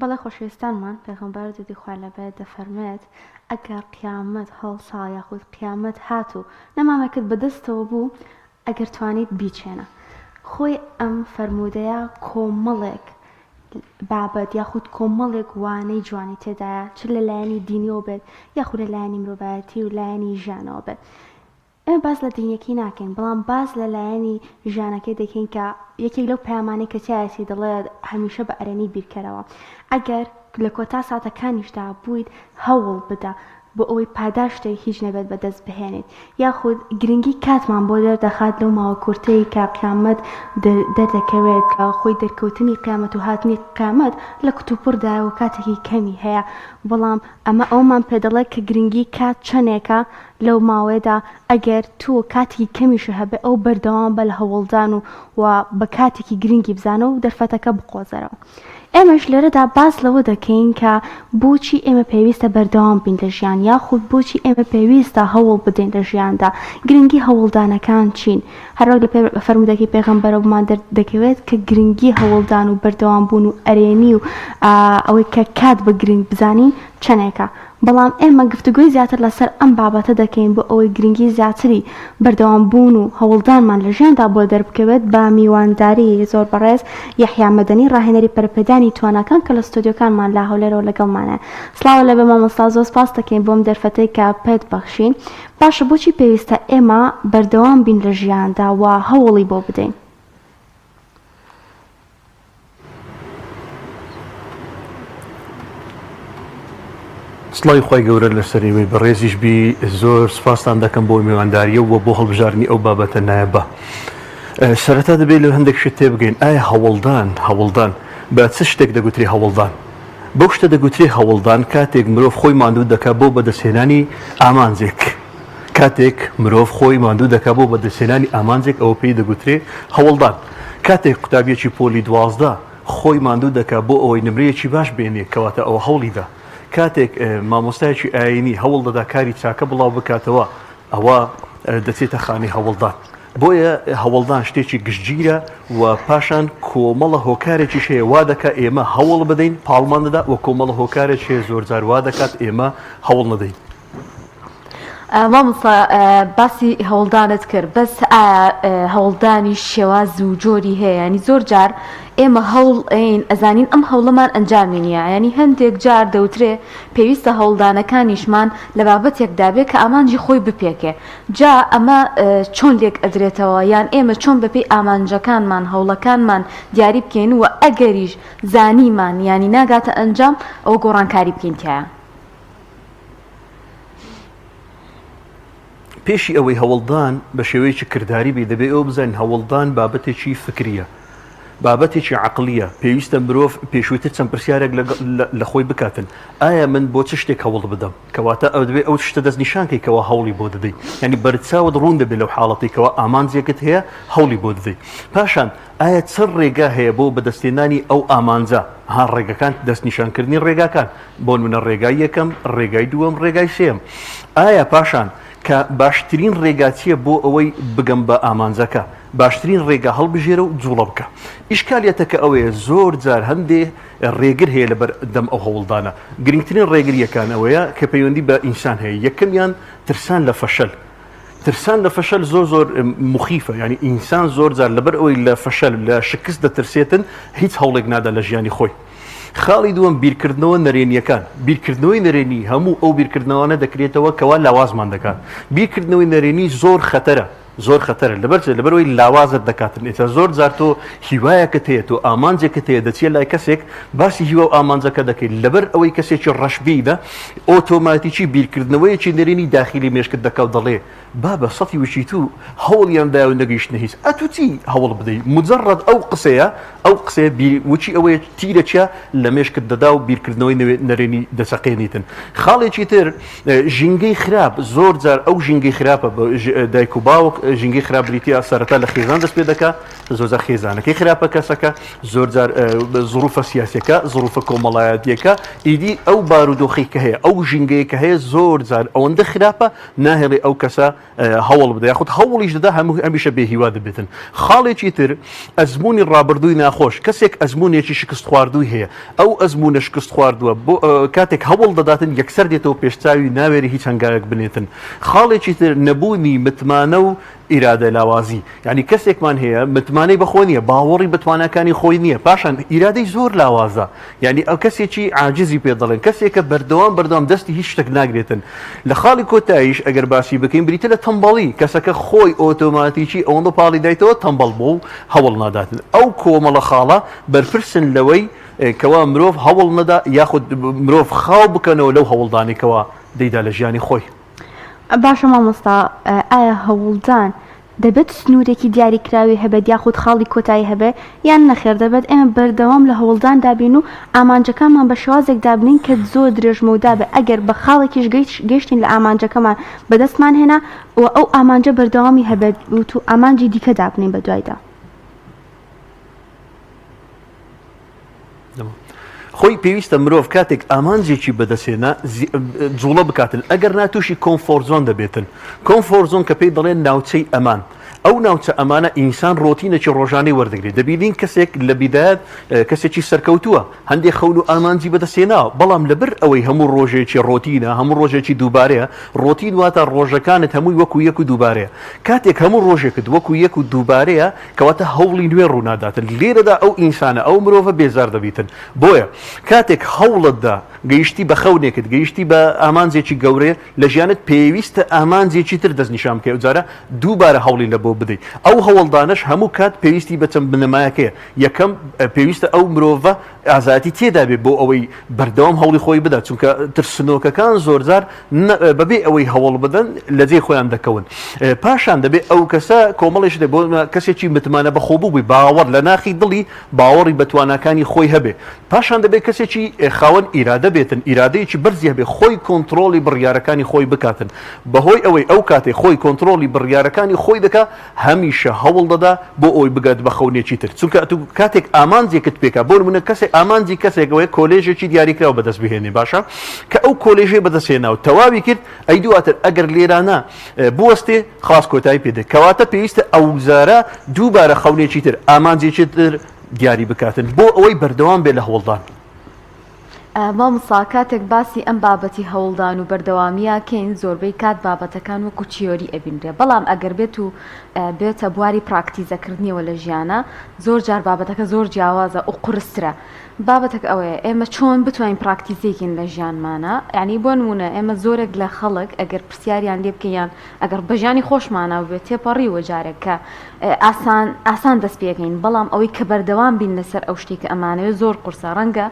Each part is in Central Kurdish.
بەڵێ خۆشەویستانمان پێغەمبەر دوودی خوا لەبێت دەفەرمێت ئەگەر قیامەت هەڵسا یاخود قیامەت هاتوو نەمامەکەت بەدەستەوە بوو ئەگەر توانیت بیچێنە خۆی ئەم فەرموودەیە کۆمەڵێک بابەت یاخود کۆمەڵێک وانەی جوانی تێدایە چ لە لایەنی دینیەوە بێت یاخود لە لایەنی مرۆڤایەتی و لایەنی ژیانەوە بێت ئێمە باس لە دینیەکەی ناکەین بەڵام باس لە لایەنی ژیانەکەی دەکەین کە یەکێک لەو پەیامانەی کە تایەتی دەڵێت هەمیشە بە ئەرێنی بیرکەرەوە ئەگەر لە کۆتا ساتەکانیشدا بوویت هەوڵ بدە بۆ ئەوەی پاداشتێک هیچ نەبێت بەدەست بهێنێت یاخود گرنگی کاتمان بۆ دەردەخات لەو ماوە کورتەی کە قیامەت دەردەکەوێت کە خۆی دەرکەوتنی قیامەت و هاتنی قیامەت لە کتوپڕدایەوە کاتێکی کەمی هەیە بەڵام ئەمە ئەومان پێدەڵێت کە گرنگی کات چەندێکە لەو ماوەیەدا ئەگەر تۆ کاتێکی کەمیش هەبێ ئەو بەردەوام بە لە هەوڵدان و بە کاتێکی گرنگی بزانە و دەرفەتەکە بقۆزەرەوە ئێمەش لێرەدا باس لەوە دەکەین کە بۆچی ئێمە پێویستە بەردەوام بین لە ژیان یاخود بۆچی ئێمە پێویستە هەوڵ بدەین لە ژیاندا گرنگی هەوڵدانەکان چین هەروەک لە فەرمودەکەی پێغەمبەرەوەمان دەکەوێت کە گرنگی هەوڵدان و بەردەوام بوون و ئەرێنی و ئەوەی کە کات بە گرنگ بزانین چەندێکە بەڵام ئێمە گفتوگوی زیاتر لەسەر ئەم بابەتە دەکەین بۆ ئەوەی گرنگی زیاتری بەردەوام بوون و هەوڵدانمان لە ژیاندا بۆ دەربکەوێت بە میوانداری زۆر بەڕێز یەحیا مەدەنی ڕاهێنەری پەرپێدانی تواناکان کە لە ستۆدیۆکانمان لا هەولێرەوە لەگەڵمانە سڵاو لە بە مامۆستا زۆر سپاس دەکەین بۆم دەرفەتەی کە پێت بەخشین باشە بۆچی پێویستە ئێمە بەردەوام بین لە ژیاندا و هەوڵی بۆ بدەین سڵاوی خۆی گەورە لەسەریوەی بەڕێزیش بی زۆر سپاسان دەکەم بۆ میوانداریە و بۆ هەڵبژارنی ئەو بابەتە نایە بە سەرەتا دەبێت لە هەندێک شت تێبگەین ئایا هەوڵدان بە چ شتێک دەگوتری هەوڵدان بەو شتە دەگوتری هەوڵدان کاتێک مرۆڤ خۆی ماندوو دەکات بۆ بەدەستهێنانی ئامانجێک کاتێک مرۆڤ خۆی ماندوو دەکات بۆ بەدەستهێنانی ئامانجێک ئەوە پێی دەگوترێ هەوڵدان کاتێک قوتابیەکی پۆلی 12 خۆی ماندوو دەکات بۆ ئەوەی نمرەیەکی باش بێنێ کەواتە ئەوە هەوڵیدا کاتێک مامۆستایەکی ئاینی هەوڵ دەدا کاری چاکە بڵاو بکاتەوە ئەوە دەچێتە خانی هەوڵدان بۆیە هەوڵدان شتێکی گشتگیرە و پاشان کۆمەڵە هۆکارێکی هەیە وا دەکات ئێمە هەوڵ بدەین پاڵمان دەدا و کۆمەڵە هۆکارێک هەیە زۆر جار وا دەکات ئێمە هەوڵ نەدەین مامۆستا باسی هەوڵدانت کرد بەس هەوڵدانی شێواز و جۆری هەیە ینی زۆر جار ئێمە هەوڵ ئەزانین ئەم هەوڵەمان ئەنجامی نییە ینی هەندێک جار دەوترێ پێویستە هەوڵدانەکانیشمان لە بابەتێکدا بێت کە ئامانجی خۆی بپێکێ جا ئەمە چۆن لێک ئەدرێتەوە یان ئێمە چۆن بەپێی ئامانجەکانمان هەوڵەکانمان دیاری بکەین و ئەگەریش زانیمان ینی ناگاتە ئەنجام ئەو گۆڕانکاری بکەین تایە پێشی ئەوەی هەوڵدان بە شێوەیەکی کردداری بێ دەبێت ئەو بزانین هەوڵدان بابەتێکی فکریە بابەتێکی عقلیە پێویستە مرۆڤ پێشووتر چەند پرسیارێک لە خۆی بکاتن ئایا من بۆ چ شتێک هەوڵ بدەم کەواتە ئەو دەبێت ئەو شتە دەست نیشانکەیکەوە هەوڵی بۆ دەدەی ینی بەرچاوت ڕوون دەبێت لەو حاڵەتێکەوە ئامانجێکت هەیە هەوڵی بۆ دەدەی پاشان ئایا چەند ڕێگا هەیە بۆ بەدەستێنانی ئەو ئامانجە ها ڕێگەکان دەستنیشانکردنی ڕێگاکان بۆ منە ڕێگای یەکەم ڕێگای دووەم ڕێگای سێم ئایا پاشان کە باشترین ڕێگاچیە بۆ ئەوەی بگەم بە ئامانجەکە باشترین ڕێگا هەڵبژێرە و جوڵە بکە ئیشکالیەتەکە ئەوەیە زۆر جار هەندێ ڕێگر هەیە لەبەر دەم ئەو هەوڵدانە گرنگترین ڕێگریەکان ئەوەیە کە پەیوەندی بە ئینسان هەیە یەکەمیان ترسان لە فەشەل زۆر مخیفە ینی ئینسان زۆر جار لەبەر ئەوەی لە فەشەل لە شکست دەترسێتن هیچ هەوڵێک نادا لە ژیانی خۆی خاڵی دووەم بیرکردنەوە نەرێنیەکان بیرکردنەوەی نەرێنی هەموو ئەو بیرکردنەوەانە دەکرێتەوە کەوا لاوازمان دەکات بیرکردنەوەی نەرێنی زۆر خەتەرە لەبەرەوەی لاوازت دەکاتن ئێستا زۆر جار تۆ هیوایەکەت هەیە تۆ ئامانجێکت هەیە دەچێت لای کەسێک باسی هیوە و ئامانجەکە دەکەیت لەبەر ئەوەی کەسێکی ڕەشبیدە ئۆتۆماتیکی بیرکردنەوەیەکی نەرێنی داخلی مێشکت دەکەوت دەڵێ بابە سەفی وشی تو هەوڵیاندای و نەگەیشتنە هیچ ئەتوچی هەوڵ بدەیت مجرد ئەو قسەیە وچی ئەوەیە تیرەچە لە مێشکت دەدا و بیرکردنەوەی نەرێنی دەسەقێنیتن خاڵێکی تر ژینگەی خراپ زۆر جار ئەو ژینگەی خراپە دایک و باوک ژینگەی خراپبریتە سەرەتا لە خێزان دەست پێ دەکات زۆرجار خێزانەکەی خراپە کەسەکە زۆرجار زروفە سیاسیەکە زروفە کۆمەڵایەتیەکە ئیدی ئەو بارودۆخی کە هەیە ئەو ژینگەیە کە هەیە زۆرجار ئەوەندە خراپە ناهێڵێ ئەو کەسە هەوڵ بدە یاخود هەوڵیش دەدا هەموو ئەمیشە بێهیوا دەبێتن. خاڵێکی تر ئەزمموی ڕابردووی ناخۆش کەسێک ئەزممونێکی شکست خواردووی هەیە ئەو ئەزممونە شکست خواردووە بۆ کاتێک هەوڵ دەداتن یەکسەر دێتەوە پێشچاوی ناوێری هیچ هەنگاوێک بنێتن. خاڵێکی تر نەبوونی متمانە و ئیرادە لاوازی یعنی کەسێکمان هەیە متمانەی بەخۆ نییە باوەڕی بتوانەکانی خۆی نییە پاشان ئیرادەی زۆر لاوازە یعنی ئەو کەسێکی عاجزی پێ دەڵێن کەسێکە بەردەوام دەستی هیچ شتێک ناگرێتن. لە خاڵی کۆتاییش ئەگەر باسی بکەین بریتە لە تەمبەڵی کەسەکە خۆی ئۆتۆماتیکی ئەوەندە پاڵی دایتەوە تەمبەڵ بۆ و هەوڵ ناداتن. ئەو کۆمەڵە خاڵە بەرپرسن لەوەی کەوا مرۆڤ هەوڵ نەدا یاخود مرۆڤ خاو بکەنەوە لەو هەوڵدانێکەوە دەیدا لە ژیانی خۆی. باشە مامۆستا ئایا هەوڵدان دەبێت سنوورێکی دیاریکراوی هەبێت یاخود خاڵی کۆتایی هەبێ یان نەخێر دەبێت ئێمە بەردەوام لە هەوڵدان دابین و ئامانجەکانمان بە شێوازێک دابنین کە زۆر درێژمەودا بێ ئەگەر بە خاڵێکیش گەیشتین لە ئامانجەکەمان بەدەستمان هێنا و ئەو ئامانجە بەردەوامی هەبێت و ئامانجی دیکە دابنین بە دوایدا. خۆی پێویستە مرۆڤ کاتێک ئامانجێکی بەدەسێنە جوڵە بکاتن ئەگەر ناتوشی کۆمفۆرزۆن دەبێتن. کۆمفۆرزۆن کە پێی دەڵێن ناوچەی ئەمان ئەو ناوچە ئەمانە ئینسان ڕۆتینەکی ڕۆژانەی وەردەگرێت دەبینین کەسێک لە بیدایەت کەسێکی سەرکەوتووە هەندێک خەون و ئامانجی بەدەسێناوە بەڵام لەبەر ئەوەی هەموو ڕۆژێکی ڕۆتینە هەموو ڕۆژێکی دووبارەیە ڕۆتین واتە ڕۆژەکانت هەمووی وەکو یەک و دووبارەیە کاتێک هەموو ڕۆژێکت وەکو یەک و دووبارەیە کەواتە هەوڵی نوێ ڕووناداتن لێرەدا ئەو ئینسانە ئەو مرۆڤە بێزار دەبیتن. بۆیە کاتێک هەوڵتدا گەیشتی بە خەونێکت گەیشتی بە ئامانجێکی گەورەیە لە ژیانت پێویستە ئامانجێکی تر دەستنیشان بکەی جارە دووبارە هەوڵی لە بۆ بدەیت. ئەو هەوڵدانش هەموو کات پێویستی بە چەند بنەمایەکەیە یەکەم پێویستە ئەو مرۆڤە ئازاتی تێدا بێت بۆ ئەوەی بەردەوام هەوڵی خۆی بدات چونکە ترسنۆکەکان زۆرجار بەبێ ئەوەی هەوڵ بدەن لە جێ خۆیان دەکەون. پاشان دەبێت ئەو کەسە کۆمەڵێش دێ بۆ کەسێکی متمانە بەخۆبوو بووی باوەڕ لە ناخی دڵی باوەڕی بەتوانەکانی خۆی هەبێ پاشان دەبێت کەسێکی خاوەن ئیرادە بێتن ئیرادەیەکی بەرزی هەبێ خۆی کۆنتترۆلی بڕیارەکانی خۆی بکاتن بەهۆی ئەوەی ئەو کاتێ خۆی کۆنتترۆلی بڕیارەکانی خۆی دەکا هەمیشە هەوڵ دەدا بۆ ئەوی بگات بە خەونێکی تر چونکە کاتێک ئامانجێکت پێکا بۆ نمونە کەسێک ئامانجی کەسێکەوەی کۆلێژێکی دیاریکراوە بەدەست بهێنێ باشە کە ئەو کۆلێژەی بەدەستێناوە تەواوی کرد ئەی دواتر ئەگەر لێرانە بوەستێ خاص کۆتایی پێدە کەواتە پێویستە ئەوزارە دووبارە خەونێکی تر ئامانجێکی تر دیاری بکاتن بۆ ئەوەی بەردەوام بێ لە هەوڵدان. مامۆستا کاتێک باسی ئەم بابەتی هەوڵدان و بەردەوامیە کەین زۆربەی کات بابەتەکان وەکو چیۆری ئەبینرێ بەڵام ئەگەر بێت و بێتە بواری پراکتیزەکردنیەوە لە ژیانە زۆر جار بابەتەکە زۆر جیاوازە و قورسترە. بابەتێک ئەوەیە ئێمە چۆن بتوانین پراکتیزێکین لە ژیانمانە یعنی بۆ نمونە ئێمە زۆرێک لە خەڵک ئەگەر پرسیاریان لێ بکەیان ئەگەر بەژانی خۆشمانە بێت تێپەڕیوە جارێک کە ئاسان دەست پێکەین بەڵام ئەوەی کە بەردەوام بین لەسەر ئەو شتێکە ئەمانەوێت زۆر قورسە ڕەنگە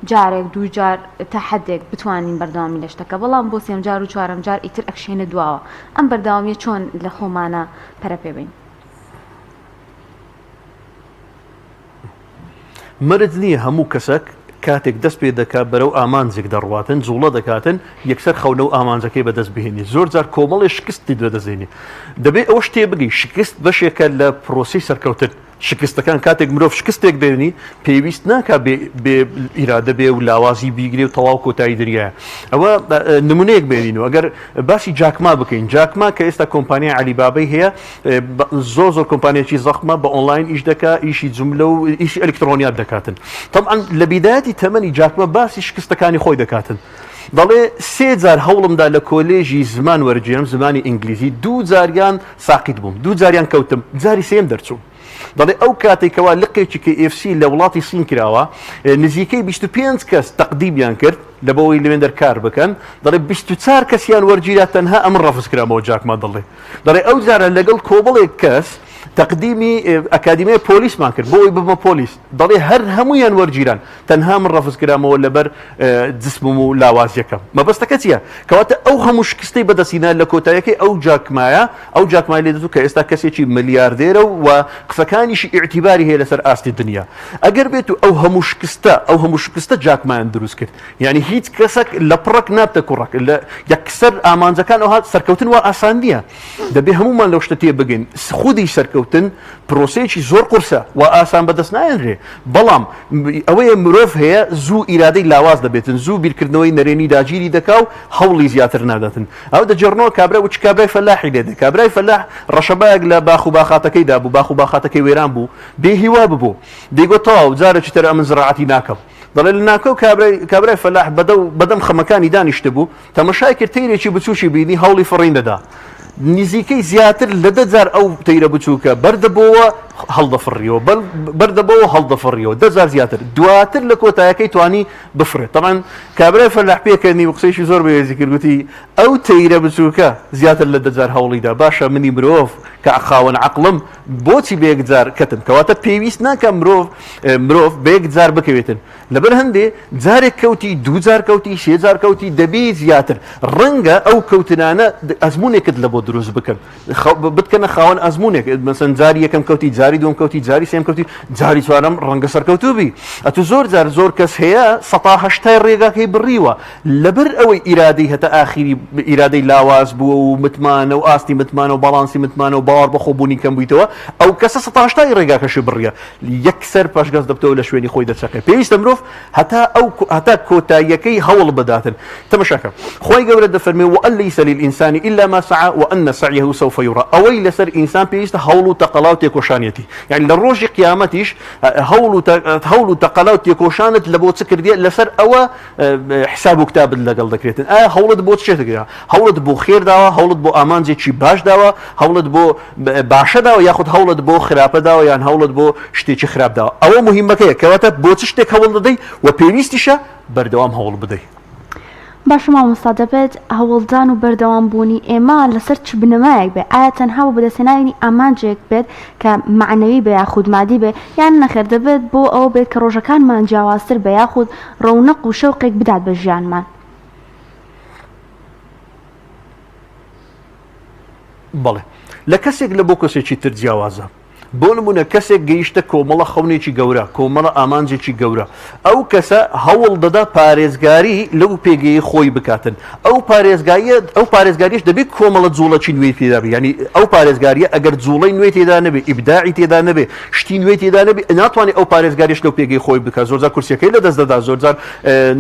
جارێک دوو جار تا حدێک بتوانین بەردەوامی لە شتەکە بەڵام بۆ سێم جار و چوارەم جار ئیتر ئەکشێنە دواوە ئەم بەردەوامیە چۆن لە خۆمانە پەرەپێبین. مرد نییە هەموو کەسێک کاتێک دەست پێ دەکات بەرەو ئامانجێک دەڕواتن جوڵە دەکاتن یەکسەر خەونە و ئامانجەکەی بەدەست بهێنی زۆر جار کۆمەڵی شکستی دەدەزێنی دەبێت ئەو شتێ بگەی شکست بەشێکە لە پرۆسی سەرکەوتن شکستەکان کاتێک مرۆڤ شکستێک دێنی پێویست ناکە بێ ئیرادە بێ و لاوازی بیگرێ و تەواو کۆتایی دەریایە ئەوە نمونەیەک بێنین و ئەگەر باسی جاکما بکەین جاکما کە ئێستا کۆمپانیای علیبابەی هەیە زۆر کۆمپانیەکی زەخمە بە ئۆنلاین ئیش دەکا ئیشی جوملە و ئیشی ئەلکترۆنیات دەکاتن طبعا لە بیدایەتی تەمەنی جاکمە باسی شکستەکانی خۆی دەکاتن دەڵێ سێ جار هەوڵمدا لە کۆلێژی زمان وەرجێنم زمانی ئینگلیزی دوو جاریان ساقیت بووم دوو جاریان کەوتم جاری سێم دەرچوو دەڵێ ئەو کاتێکەوە لقێکی KFC لە وڵاتی سین کراوە نزیکەی 25 کەس تەقدیمیان کرد لە بۆەوەی لەوێندەر کار بکەن دەڵێ 24 کەسیان وەرگیرا تەنها ئەم ڕەفز کرامەوە جاکما دەڵێ ئەو جارە لەگەڵ کۆبڵێک کەس تقدیمی ئەکادیمیە پۆلیسمان کرد بۆ ئەوی ببمە پۆلیس دەڵێ هەر هەمویان وەرگیران تەنها من ڕەفز کرامەوە لەبەر جسمم و لاوازیەکەم مەبەستەکە چییە کەواتە ئەو هەموو شکستەی بەدەستینا لە کۆتاییەکەی ئەو جاکمایە ئەو جاکمای لێ دەزوو کە ئێستا کەسێکی ملیاردێرە و قسەکانیشی ئیعتیباری هەیە لەسەر ئاستی دنیا ئەگەر بێت و ئەو هەموو شکستە جاکمایان دروست کرد یعنی هیچ کەسێک لە پڕک نابتە کوڕک لە یەکسەر ئامانجەکان ئەوها سەرکەوتن وا ئاساندیە دەبێ هەمومان لەو شتە تێ بگەین خودی سەرکەوتن پرۆسەیەکی زۆر قورسە و ئاسان بەدەست نایەنرێ بەڵام ئەوەیە مرۆڤ هەیە زوو ئیرادەی لاواز دەبێتن زوو بیرکردنەوەی نەرێنی داگیری دەکا و هەوڵی زیاتر ناداتن ئەو دەجێڕنەوە کابرا و چ کابرای فەلاحی لێدە کابرای فەلاح ڕەشەبایەک لە باخ و باخاتەکەیدا بوو باخ و باخاتەکەی وێران بوو بێهیوا ببوو دەیگوت تەواو جارێکی تر ئەمن زراعەتی ناکەم دەڵێ لە ناکەو کابرای فەلاح بەدەم خەمەکانی دانیشتە بوو تەمەشای کرد تەیرێکی بچووشی بینی هەوڵی فڕین دەدا نزیکەی زیاتر لە دەجار ئەو تەیرە بچووکە بەردەبەوە هەڵدەفڕیەوە بەردەبەوە هەڵدەفڕیەوە دەجار زیاتر دواتر لە کۆتایەکەی توانی بفرێت تەمان کابرای فەلاح پێکەنی و قسەیشی زۆر بەهێزی کردوتی ئەو تەیرە بچووکە زیاتر لە دەجار هەوڵیدا باشە منی مرۆڤ کە خاوەن عەقڵم بۆچی بەیەکجار کەتم کەواتە پێویست ناکە مرۆڤ بەیەکجار بکەوێتن لەبەر هەندێ جارێک کەوتی دوو جار کەوتی سێ جار کەوتی دەبێ زیاتر ڕەنگە ئەو کەوتنانە ئەزمونێکت لە بۆ دروست بکەن بتکەنە خاوەن ئەزمونێک مەسەن جاری یەکەم کەوتی جاری دوم کەوتی جاری سێم کەوتی جاری چوارەم ڕەنگە سەرکەوتوبی ئەتو زۆر کەس هەیە 180 ڕێگاکەی بڕیوە لەبەر ئەوەی ئیرادەی هەتا ئاخیری ئیرادەی لاواز بووە و متمانە و ئاستی متمانە و باڵانسی متمانە و باوەڕ بە خۆبوونی کەم بوویتەوە ئەو کەسە 180 ڕێگاکەشی بڕیە یەکسەر پاشگەز دەبتەوە لە شوێنی خۆی دەچەقێ پێویستە مرۆڤ هەتا کۆتاییەکەی هەوڵ بداتن تەماشاکە خۆی گەورە دەفەرمێ وأن ليس للإنسان إلا ما سعى وأن سعيه سوف يرى ئەوەی لەسەر ئینسان پێویستە هەوڵ و تەقەڵا و تێکۆشانێتی یعنی لە ڕۆژی قیامەتیش هەوڵ و تەقەڵا و تێکۆشانت لە بۆ چ کردیە لەسەر ئەوە حساب و کتابت لەگەڵ دەکرێتن ئایا هەوڵت بۆ چێتەکرا هەوڵت بۆ خێر داوە هەوڵت بۆ ئامانجێکی باش داوە هەوڵت بۆ باشە داوە یاخود هەوڵت بۆ خراپە داوە یان هەوڵت بۆ شتێکی خراپ داوە ئەوە مهمەکەیە کەواتە بۆ چ شتێک هەوڵ دەدەی و پێویستیشە بەردەوام هەوڵ بدەی باش مامۆستا دەبێت هەوڵدان و بەردەوام بوونی ئێمە لەسەر چ بنەمایەک بێ ئایا تەنها بۆ بەدەستێنانی ئامانجێک بێت کە معنەوی بە یاخود مادی بێ یان نەخێر دەبێت بۆ ئەو بێت کە ڕۆژەکانمان جیاوازتر بە یاخود ڕەونەق و شەوقێک بدات بە ژیانمان بەڵێ لە کەسێک لە بۆ کەسێکی تر جیاوازە بۆ نمونە کەسێک گەیشتە کۆمەڵە خەونێکی گەورە کۆمەڵە ئامانجێکی گەورە ئەو کەسە هەوڵ دەدا پارێزگاری لەو پێگەی خۆی بکاتن ئەو پارێزگاریش دەبێت کۆمەڵە جوڵەکی نوێی تێدا بێ ینی ئەو پارێزگاریە ئەگەر جوڵەی نوێ تێدا نەبێ ئیبداعی تێدا نەبێ شتی نوێ تێدا نەبێ ناتوانێت ئەو پارێزگاریش لەو پێگەی خۆی بکات زۆرجار کورسەکەی لە دەست دەدا زۆرجار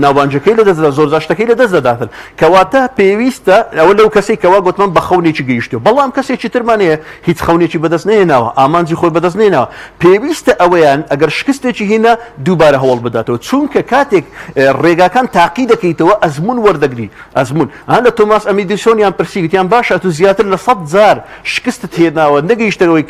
ناوانجەکەی لە دەستدا زۆرجار شتەکەی لە دەست دەداتن کەواتە پێویستە ئەوە لەو کەسێک کەوا گوتمان بە خەونێکی گەیشتووە بەڵام کەسێکی ترمانەیە هیچ خەونێکی بەدەست نێناوە ئامانجی خۆی بەدەست نێناوە پێویستە ئەوەیان ئەگەر شکستێکی هێنا دووبارە هەوڵ بداتەوە چونکە کاتێک ڕێگاکان تاقی دەکەیتەوە ئەزمون وەردەگری ئەزمون لە تۆماس ئەمیدیسۆنیان پرسیوتیان باشە تو زیاتر لە 100 جار شکستت هێناوە نەگەیشتەوەی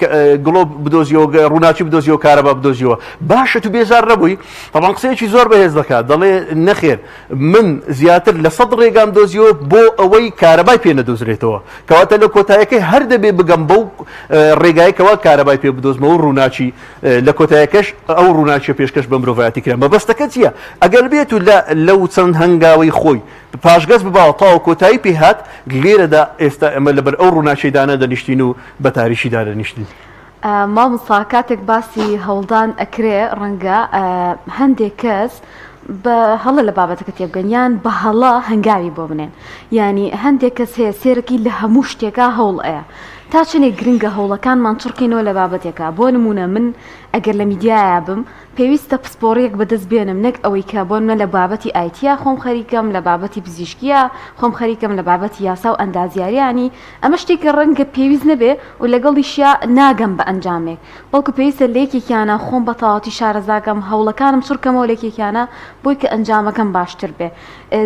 گڵۆب بدۆزیەوە ڕووناچی بدۆزیەوە کارەبا بدۆزیەوە باشە تو بێزار نەبووی طبعاً قسەیەکی زۆر بەهێز دەکات دەڵێ نەخێر من زیاتر لە 100 ڕێگام دۆزیەوە بۆ ئەوەی کارەبای پێ نەدۆزرێتەوە کەواتە لە کۆتاییەکەی هەر دەبێ بگەم بەو ڕێگایەکەوە کارەبای پێ بدۆزمەوە ڕووناچی لە کۆتاییەکەش ئەو ڕووناچیە پێشکەش بە مرۆڤایەتی کرا مەبەستەکە چییە ئەگەر بێت و لەو چەند هەنگاوی خۆی پاشگەز بباوە تاوە کۆتایی پێهات لێرەدا ئێستا ئەمە لەبەر ئەو ڕووناچیدانە دەنیشتین و بە تاریشیدا دەنیشتین مامۆستا کاتێک باسی هەوڵدان ئەکرێ ڕەنگە هەندێک کەس بە هەڵە لە بابەتەکە تێبگەنیان بە هەڵە هەنگاوی بۆ بنێن ینی هەندێک کەس هەیە سێرەکی لە هەموو شتێکا هەوڵ ئەیە تا چنێک گرنگە هەوڵەکانمان چڕکەینەوە لە بابەتێکە بۆ نمونە من ئەگەر لە میدیایە بم پێویستە پسپۆڕێک بەدەست بێنم نەک ئەوەی کە بۆ منە لە بابەتی ئایتیا خۆم خەریکەم لە بابەتی پزیشکیە خۆم خەریکەم لە بابەتی یاسا و ئەندازیاریانی ئەمە شتێکە ڕەنگە پێویست نەبێ و لەگەڵیشیا ناگەم بە ئەنجامێک بەڵکو پێویستە لێکێکیانە خۆم بە تەواوەتی شارەزاکەم هەوڵەکانم چڕکەمەوە لێکێکیانە بۆی کە ئەنجامەکەم باشتر بێ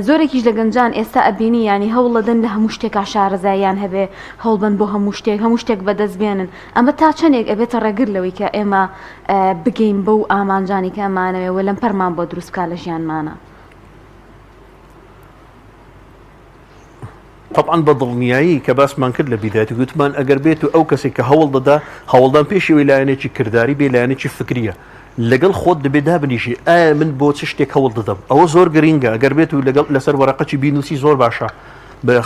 زۆرێکیش لە گەنجان ئێستا ئەبینی ینی هەوڵ دەدەن لە هەموو شتێکا شارەزاییان هەبێ هەوڵبن بۆ هەموو شتێک بەدەست بێنن ئەمە تا چەندێک ئەبێتە ڕێگر لەوەی کە ئێمە بگەین بەو ئامانجانی کە ئەمانەوێ و لەم پەرمان بۆ دروستکە لە ژیانمانە طبعا بەدڵنیایی کە باسمان کرد لە بیداەتی گوتمان ئەگەر بێت و ئەو کەسێک کە هەوڵ دەدا هەوڵدان پێشەوەی لایەنێکی کردداری بێ لایەنێکی فکریە لەگەڵ خۆت دەبێت دابنیشی ئایا من بۆ چ شتێک هەوڵ دەدەم ئەوە زۆر گرینگە ئەگەر بێت و لەگەڵ لەسەر وەرەقەی بینوسی زۆر باشە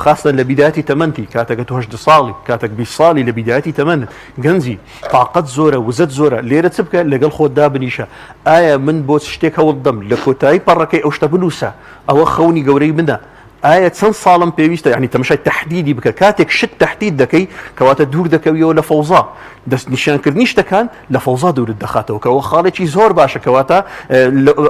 خاصە لە بیداەتی تەمەنی کاتەکە تو 8 ساڵی کاتێک 20 ساڵی لە بیداەتی تەمەن گەنجی تااقەت زۆرە وزت زۆرە لێرە چ بکە لەگەڵ خۆت دابنیشە ئایا من بۆ شتێک هەوڵ دەم لە کۆتایی پەڕەکەی ئەو شتە بنووسە ئەوە خەونی گەورەی منە ئایا چەند ساڵم پێویستە یعنی تەماشای تهدیدی بکە کاتێک شت تهدید دەکەی کەواتە دوور دەکەویەوە لە فەوزا دەست نیشانکردنی شتەکان لە فەوزا دوورت دەخاتەوە کەەوە خاڵێکی زۆر باشە کەواتە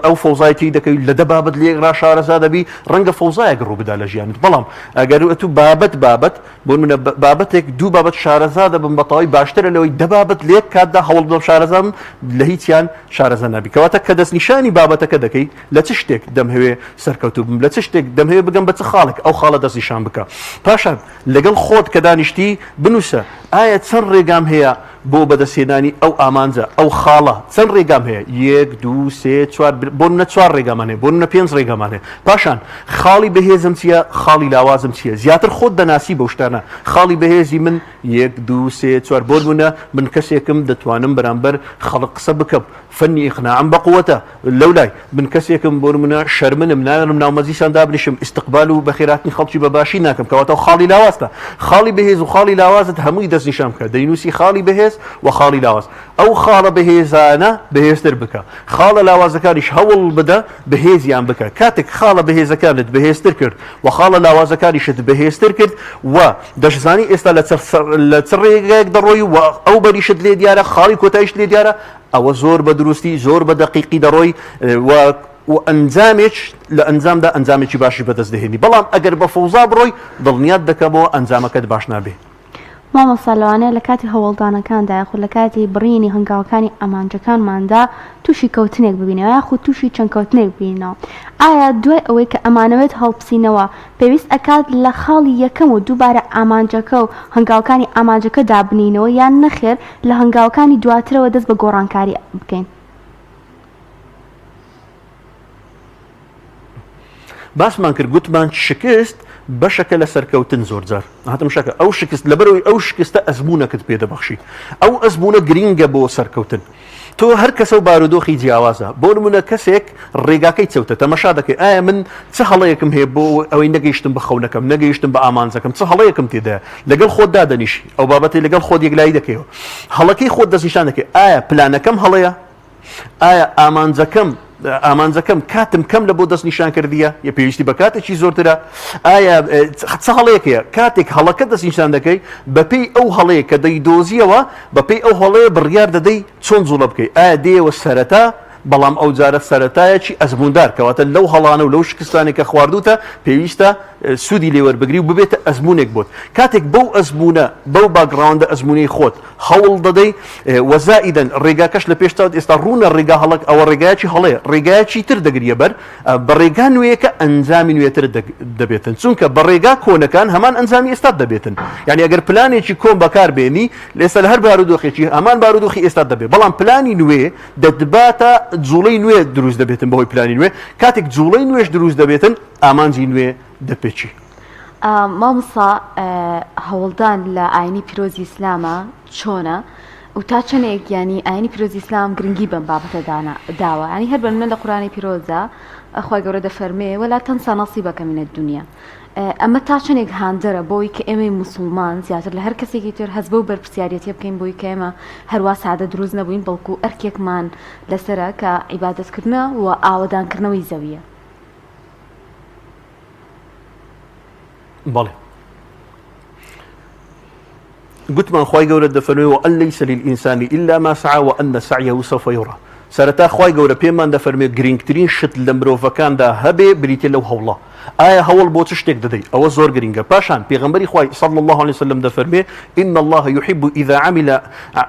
ئەو فەوزایەتی دەکەوی لە دە بابەت لێکرا شارەزا دەبی ڕەنگە فەوزایەک ڕوو بدا لە ژیانت بەڵام ئەگەر تو بابەت بۆ منە بابەتێک دوو بابەت شارەزا دەبم بەتەواوی باشترە لەوەی دە بابەت لێک کاتدا هەوڵ بدەم شارەزام لە هیچیان شارەزا نابی کەواتە کە دەست نیشانی بابەتەکە دەکەی لە چ شتێک دەمهەوێ سەرکەوتوو بم لە چ شتێک دەمهەوێ بگەم بە چ خاڵێک ئەو خاڵە دەستنیشان بکە پاشان لەگەڵ خۆت کە دانیشتی بنووسە ئایا چەند ڕێگام هەیە بۆ بەدەستێنانی ئەو ئامانجە ئەو خاڵە چەند ڕێگام هەیە 1 2 3 4 بۆ منە 4 ڕێگامان هەیە بۆ منە 5 ڕێگامان هەیە پاشان خاڵی بەهێزم چییە خاڵی لاوازم چییە زیاتر خۆت دەناسی بەو شتانە خاڵی بەهێزی من 1 2 3 4 بۆ منە من کەسێکم دەتوانم بەرامبەر خەڵق قسە بکەم فەنی ئیقناعم بەقووەتە لەولای من کەسێکم بۆ منە شەرمنم ناوێنم ناومەزیسان دابنیشم استقبال و بەخێراتنی خەڵکی بەباشی ناکەم کەواتە خاڵی لاوازتە خاڵی بەهێز و خاڵی لاوازت هەمووی دەستنیشان بکە دەینوسی خاڵی بەهێز و خاڵی لاواز ئەو خاڵە بەهێزانە بەهێزتر بکە خاڵە لاوازەکانیش هەوڵ بدە بەهێزیان بکە کاتێک خاڵە بەهێزەکانت بەهێزتر کرد و خاڵە لاوازەکانیشت بەهێزتر کرد و دەشزانی ئێستا لە چ ڕێگەیەک دەڕۆی و ئەو بەریشت لێ دیارە خاڵی کۆتاییش لێ دیارە ئەوە زۆر بە دروستی زۆر بە دەقیقی دەڕۆی و ئەنجامێک لە ئەنجامدا ئەنجامێکی باشی بەدەست دەهێنی بەڵام ئەگەر بە فەوزا بڕۆی دڵنیات دەکەمەوە ئەنجامەکەت باش نابێ مامۆستا لەوانەیە لە کاتی هەوڵدانەکاندا یاخود لە کاتی بڕینی هەنگاوەکانی ئەمانجەکانماندا تووشی کەوتنێک ببینەوە یاخود تووشی چەند کەوتنێک ببینەوە ئایا دوای ئەوەی کە ئەمانەوێت هەڵبسینەوە پێویست ئەکات لە خاڵی یەکەم و دووبارە ئامانجەکە و هەنگاوەکانی ئامانجەکە دابنینەوە یان نەخێر لە هەنگاوەکانی دواترەوە دەست بە گۆڕانکاری بکەین باسمان کرد گوتمان شکست بەشەکە لە سەرکەوتن زۆر جار هاتم شەکە ئەو شکست لەبەرەوەی ئەو شکستە ئەزمونەکەت پێدەبەخشی ئەو ئەزمونە گرینگە بۆ سەرکەوتن تۆ هەر کەسە و بارودۆخی جیاوازە بۆ نمونە کەسێک ڕێگاکەی چەوتە تەمەشا دەکەی ئایا من چ هەڵەیەکم هەیە بۆ ئەوەی نەگەیشتم بە خەونەکەم نەگەیشتم بە ئامانجەکەم چ هەڵەیەکم تێدایە لەگەڵ خۆت دادەنیشی ئەو بابەتی لەگەڵ خۆت یەکلایی دەکەیەوە هەڵەکەی خۆت دەستنیشان دەکەی ئایا پلانەکەم هەڵەیە ئایا ئامانجەکەم کاتم کەم لە بۆ دەست نیشان کردیە یا پێویستی بە کاتێکی زۆرترە ئایا چ هەڵەیەکەیە کاتێک هەڵەکە دەست نیشان دەکەی بەپێی ئەو هەڵەیە کە دەیدۆزیەوە بەپێی ئەو هەڵەیە بڕیار دەدەی چۆن جوڵە بکەی ئایا دێوە سەرەتا بەڵام ئەو جارە سەرەتایەکی ئەزموندار کەواتە لەو هەڵانە و لەو شکستانێک کە خواردوتە پێویستە سوودی لێوەربگری و ببێتە ئەزمونێک بۆت کاتێک بەو ئەزمونە بەو باگراوندە ئەزمونەی خۆت هەوڵ دەدەی وەزائیدەن ڕێگاکەش لە پێشتاوت ئێستا ڕوونە ڕێگا هەڵک ئەوە ڕێگایکی هەڵەیە ڕێگایکی تر دەگریە بەر بە ڕێگا نوێیەکە ئەنجامی نوێتر دەبێتن چونکە بە ڕێگا کۆنەکان هەمان ئەنجامی ئێستا دەبێتن یعنی ئەگەر پلانێکی کۆن بەکاربێنی لێستا لە هەر بارودۆخێکی هەمان بارودۆخی ئێستا دەبێت بەڵام پلانی نوێ دەدباتە جوڵەی نوێ دروست دەبێتن بەهۆی پلانی نوێ کاتێک جوڵەی نوێش دروست دەبێتن ئامانجی نوێ دەپێچی مامۆستا هەوڵدان لە ئاینی پیرۆزی ئیسلامە چۆنە و تا چەندێک ینی ئاینی پیرۆزی ئیسلام گرنگی بەم بابەتە داوە ینی هەر بەنمە لە قورآنی پیرۆزە خۆی گەورە دەفەرمێ وەلا تەنسا نەصیبەکە منە دنیا ئەمە تا چەندێک هاندەرە بۆی کە ئێمەی موسڵمان زیاتر لە هەر کەسێکی تر هەست بە و بەرپرسیارەتی بکەین بۆی کە ئێمە هەروە سادە دروست نەبووین بەڵکو ئەرکێکمان لەسرە کە عیبادەتکردنە و ئاوەدانکردنەوەی زەویە بەڵێ گوتمان خی گەورە دەفەرمێ وأن ليس للإنسان إلا ما سعى وأن سعيه سوف يرى سەرەتا خی گەورە پێمان دەفەرمێ گرنگترین شت لە مرۆڤەکاندا هەبێ بریتێ لەو هەوڵە ئایا هەوڵ بۆ چ شتێک دەدەی ئەوە زۆر گرنگە پاشان پێغەمبەری خی صلی الله عليه وسلم دەفەرمێ إن الله يحب إذا عمل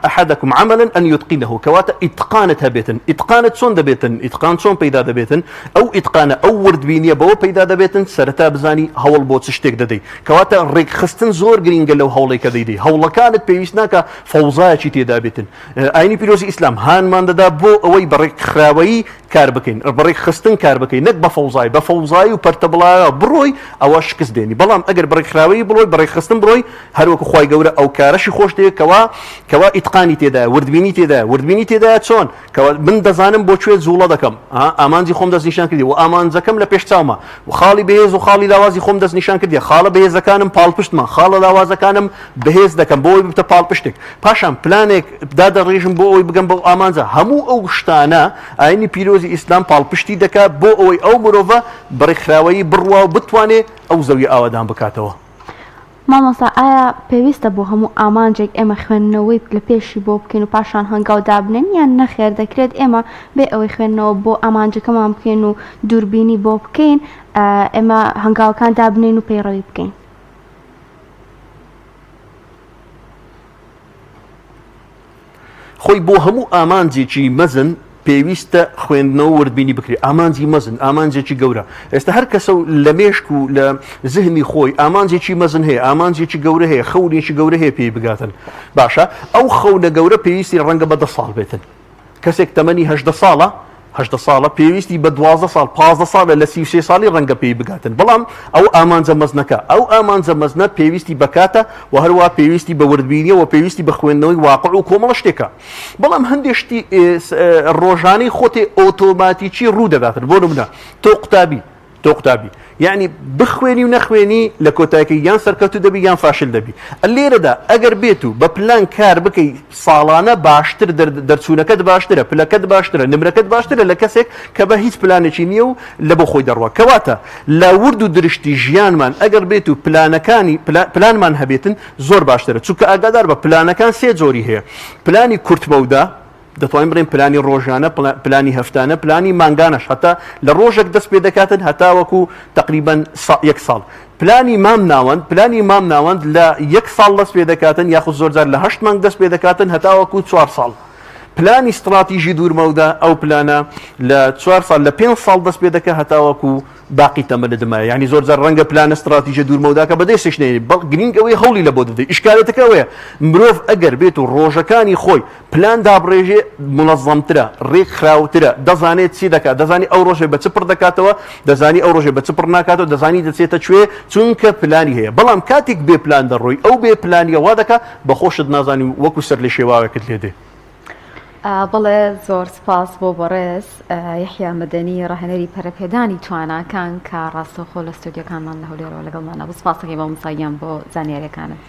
أحدكم عملا أن يتقنه کەواتە ئیتقانت هەبێتن ئیتقانت چۆن دەبێتن ئیتقان چۆن پەیدا دەبێتن ئەو ئیتقانە ئەو وردبینیە بەوە پەیدا دەبێتن سەرەتا بزانی هەوڵ بۆ چ شتێک دەدەی کەواتە ڕێکخستن زۆر گرنگە لەو هەوڵی کە دەیدەی هەوڵەکانت پێویست ناکە فەوزایەکی تێدا بێتن ئاینی پیرۆزی ئیسلام هانمان دەدا بۆ ئەوەی بەڕێکخراوەیی کار بکەین بەڕێک خستن کار بکەین نەک بە فەوزای و پەرتەبڵ وڵایە بڕۆی ئەوە شکست دێنی بەڵام ئەگەر بڕێکخراوی بڵۆی بڕێکخستن بڕۆی هەروەکو خی گەورە ئەو کارەشی خۆش دەیەکەوە ئیتقانی تێدا وردبینی تێدا چۆن من دەزانم بۆ کوێ زوڵە دەکەم ئامانجی خۆم دەست نیشان کردی و ئامانجەکەم لە پێش چاومە و خاڵی بەهێز و خاڵی لاوازی خۆم دەست نیشان کردی خاڵە بەهێزەکانم پاڵپشتمە خاڵە لاوازەکانم بەهێز دەکەم بۆ ئەوی بتە پاڵپشتێک پاشان پلانێک دادەڕێژم بۆ ئەوی بگەم بۆ ئامانجە هەموو ئەو شتانە ئاینی پیرۆزی ئیسلام پاڵپشتی دەکات بۆ ئەوەی ئەو مرۆڤە بڕێکخراوەیی بڕوا و بتوانێت ئەو زەوی ئاوادان بکاتەوە. مامۆستا ئایا پێویستە بۆ هەموو ئامانجێک ئێمە خوێندنەوەی لە پێشی بۆ بکەین و پاشان هەنگاو دابنێن یان نەخێر دەکرێت ئێمە بێ ئەوەی خوێندنەوە بۆ ئامانجەکەمان بکەین و دووربینی بۆ بکەین ئێمە هەنگاوەکان دابنێن و پەیڕەوی بکەین. خۆی بۆ هەموو ئامانجێکی مەزن پێویستە خوێندنەوە وردبینی بکرێت ئامانجی مەزن ئامانجێکی گەورە ئێستا هەر کەسە لە مێشک و لە زهنی خۆی ئامانجێکی مەزن هەیە ئامانجێکی گەورە هەیە خەونێکی گەورە هەیە پێی بگاتن باشە ئەو خەونە گەورە پێویستی ڕەنگە بە 10 ساڵ بێتن کەسێک تەمەنی 18 ساڵە پێویستی بە 12 ساڵ 15 ساڵە لە 33 ساڵی ڕەنگە پێی بگاتن بەڵام ئەو ئامانجە مەزنەکە ئەو ئامانجە مەزنە پێویستی بکاتە و هەروە پێویستی بە وردبینیەوە پێویستی بە خوێندنەوەی واقع و کۆمەڵ شتێکە بەڵام هەندێشتی ڕۆژانەی خۆتێ ئۆتۆماتیکی ڕوو دەداتن بۆ نمونە تۆ قوتابی یعنی بخوێنی و نەخوێنی لە کۆتایەکەی یان سەرکەوتو دەبی یان فاشل دەبی لێرەدا ئەگەر بێت و بە پلان کار بکەی ساڵانە باشتر دەرچوونەکەت باشترە پلەکەت باشترە نمرەکەت باشترە لە کەسێک کە بە هیچ پلانێکی نییە و لە بۆ خۆی دەڕوە کەواتە لە ورد و درشتی ژیانمان ئەگەر بێت و پلانمان هەبێتن زۆر باشترە چونکە ئاگادار بە پلانەکان سێ جۆری هەیە پلانی کورتمەودا دەتوانین بڵێن پلانی ڕۆژانە پلانی هەفتانە پلانی مانگانەش هەتا لە ڕۆژێک دەست پێ دەکاتن هەتا وەکو تقریبان 1 ساڵ پلانی مام ناوەند لە 1 ساڵ دەست پێ دەکاتن یاخود زۆرجار لە 8 مانگ دەست پێ دەکاتن هەتا وەکو 4 ساڵ پلانی استراتیژی دوورمەودا ئەو پلانە لە 4 ساڵ لە 5 ساڵ دەست پێ دەکات هەتا وەکو باقی تەمەنە دمایە یعنی زۆرجار ڕەنگە پلانە استراتیژی دوورمەوداکە بەدەستش نێنێ گرنگەوەی هەوڵی لە بۆ دەدەی ئیشکالێتەکە ئەوەیە مرۆڤ ئەگەر بێت و ڕۆژەکانی خۆی پلان دابڕێژێ منەظەمترە ڕێکخراوترە دەزانێت چی دەکات دەزانی ئەو ڕۆژێ بە چ پڕ دەکاتەوە دەزانی ئەو ڕۆژێ بە چ پڕ ناکاتەوە دەزانی دەچێتە کوێ چونکە پلانی هەیە بەڵام کاتێک بێ پلان دەڕۆی ئەو بێ پلانیە وا دەکات بەخۆشت نازانی وەکو سەر لە شێواوێکت لێ دێ بەڵێ زۆر سپاس بۆ بەڕێز یحیا مەدەنی ڕاهێنەری پەرەپێدانی تواناکان کە ڕاستەوخۆ لە ستودیۆکانمان لە هەولێرەوە لەگەڵمانە بە سپاسەکەی بە مساییان بۆ زانیاریەکانت